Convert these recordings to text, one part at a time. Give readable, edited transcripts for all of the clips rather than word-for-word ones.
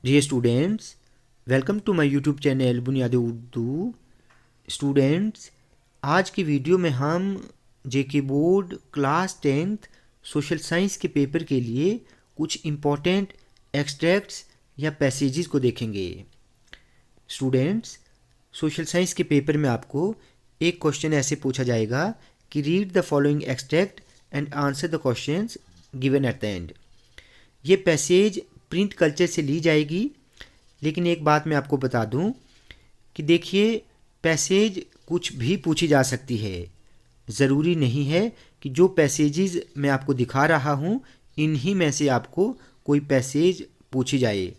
Dear students, welcome to my YouTube channel Buniyadi Urdu. Students, आज की video में हम JK board class 10th social science के पेपर के लिए कुछ इम्पॉर्टेंट एक्सट्रैक्ट्स या पैसेजेस को देखेंगे। स्टूडेंट्स, सोशल साइंस के पेपर में आपको एक क्वेश्चन ऐसे पूछा जाएगा कि read the following extract and answer the questions given at the end. ये पैसेज प्रिंट कल्चर से ली जाएगी, लेकिन एक बात मैं आपको बता दूं कि देखिए, पैसेज कुछ भी पूछी जा सकती है। ज़रूरी नहीं है कि जो पैसेजेस मैं आपको दिखा रहा हूं इन्हीं में से आपको कोई पैसेज पूछी जाए,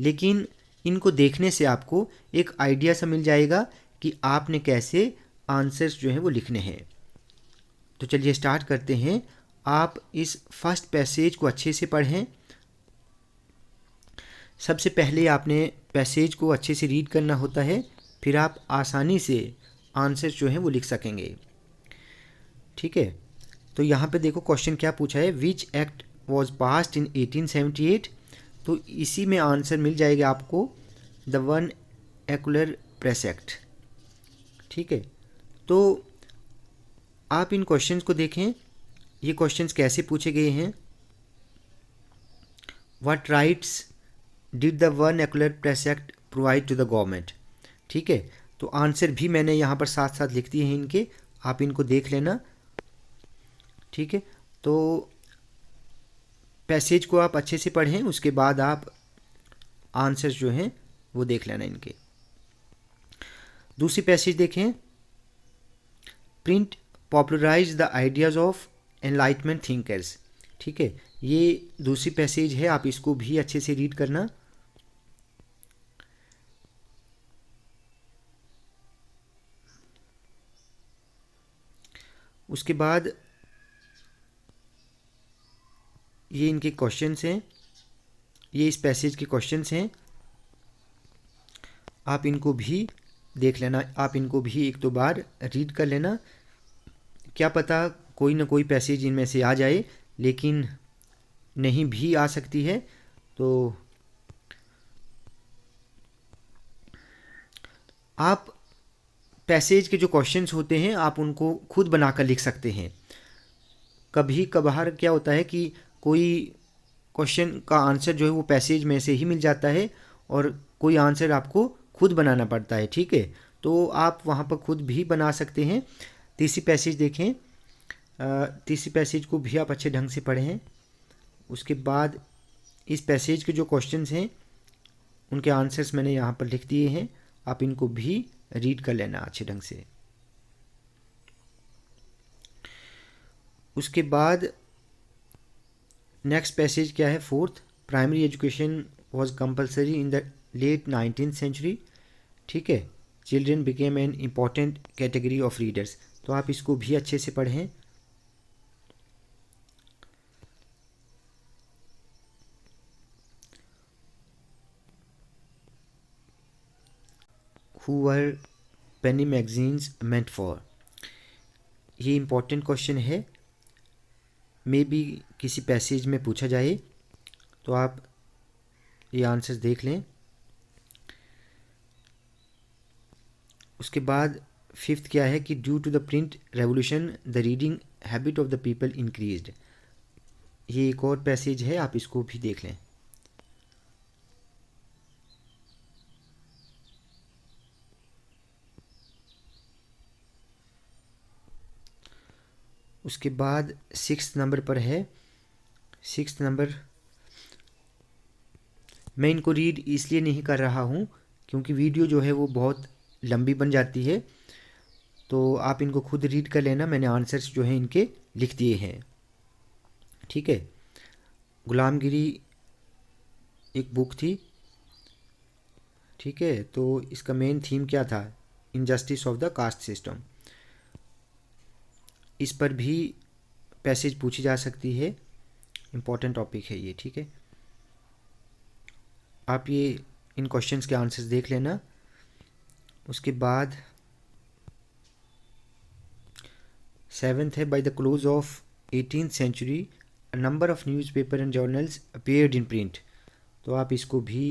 लेकिन इनको देखने से आपको एक आइडिया सा मिल जाएगा कि आपने कैसे आंसर्स जो हैं वो लिखने हैं। तो चलिए स्टार्ट करते हैं। आप इस फर्स्ट पैसेज को अच्छे से पढ़ें। सबसे पहले आपने पैसेज को अच्छे से रीड करना होता है, फिर आप आसानी से आंसर जो हैं वो लिख सकेंगे। ठीक है, तो यहाँ पे देखो क्वेश्चन क्या पूछा है, which act was passed in 1878। तो इसी में आंसर मिल जाएगा आपको, the vernacular press act. ठीक है, तो आप इन क्वेश्चंस को देखें। ये क्वेश्चंस कैसे पूछे गए हैं। What rights did the vernacular press act provide to the government. ठीक है, तो आंसर भी मैंने यहाँ पर साथ साथ लिख दिए हैं इनके, आप इनको देख लेना। ठीक है, तो पैसेज को आप अच्छे से पढ़ें, उसके बाद आप आंसर्स जो हैं वो देख लेना इनके। दूसरी पैसेज देखें, print popularize the ideas of Enlightenment thinkers. ठीक है, ये दूसरी पैसेज है, आप इसको भी अच्छे से रीड करना। उसके बाद ये इनके क्वेश्चंस हैं, ये इस पैसेज के क्वेश्चंस हैं, आप इनको भी देख लेना, आप इनको भी एक दो बार रीड कर लेना। क्या पता कोई ना कोई पैसेज इनमें से आ जाए, लेकिन नहीं भी आ सकती है। तो आप पैसेज के जो क्वेश्चंस होते हैं आप उनको खुद बनाकर लिख सकते हैं। कभी कभार क्या होता है कि कोई क्वेश्चन का आंसर जो है वो पैसेज में से ही मिल जाता है और कोई आंसर आपको खुद बनाना पड़ता है। ठीक है, तो आप वहाँ पर खुद भी बना सकते हैं। तीसरी पैसेज देखें, तीसरी पैसेज को भी आप अच्छे ढंग से पढ़ें। उसके बाद इस पैसेज के जो क्वेश्चंस हैं उनके आंसर्स मैंने यहाँ पर लिख दिए हैं, आप इनको भी रीड कर लेना अच्छे ढंग से। उसके बाद नेक्स्ट पैसेज क्या है, fourth, primary education was compulsory in the late 19th century. ठीक है, children became an important category of readers. तो आप इसको भी अच्छे से पढ़ें। Who were penny magazines meant for. ये इम्पॉर्टेंट क्वेश्चन है, मे बी किसी पैसेज में पूछा जाए, तो आप ये आंसर्स देख लें। उसके बाद फिफ्थ क्या है कि due to the print revolution the reading habit of the people increased. ये एक और पैसेज है, आप इसको भी देख लें। उसके बाद सिक्स्थ नंबर पर है, सिक्स्थ नंबर मैं इनको रीड इसलिए नहीं कर रहा हूँ क्योंकि वीडियो जो है वो बहुत लंबी बन जाती है, तो आप इनको खुद रीड कर लेना। मैंने आंसर्स जो हैं इनके लिख दिए हैं। ठीक है, गुलामगिरी एक बुक थी। ठीक है, तो इसका मेन थीम क्या था, injustice of the caste system. इस पर भी पैसेज पूछी जा सकती है, इम्पॉर्टेंट टॉपिक है ये। ठीक है, आप ये इन क्वेश्चंस के आंसर्स देख लेना। उसके बाद सेवेंथ है, by the close of 18th century a number of newspaper and journals appeared in print. तो आप इसको भी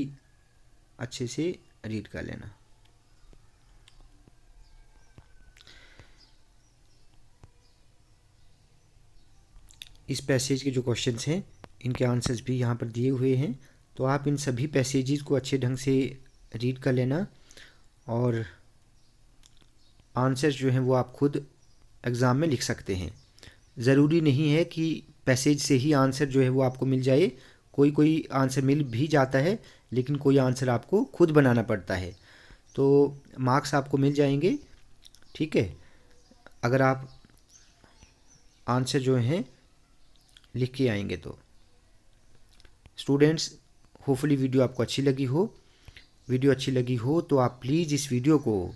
अच्छे से रीड कर लेना। इस पैसेज के जो क्वेश्चंस हैं इनके आंसर्स भी यहाँ पर दिए हुए हैं, तो आप इन सभी पैसेजेस को अच्छे ढंग से रीड कर लेना और आंसर्स जो हैं वो आप खुद एग्ज़ाम में लिख सकते हैं। ज़रूरी नहीं है कि पैसेज से ही आंसर जो है वो आपको मिल जाए, कोई कोई आंसर मिल भी जाता है लेकिन कोई आंसर आपको खुद बनाना पड़ता है, तो मार्क्स आपको मिल जाएंगे। ठीक है, अगर आप आंसर जो हैं लिख के आएंगे तो। स्टूडेंट्स, होपफुली वीडियो आपको अच्छी लगी हो। वीडियो अच्छी लगी हो तो आप प्लीज़ इस वीडियो को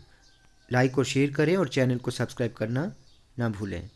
लाइक और शेयर करें और चैनल को सब्सक्राइब करना ना भूलें।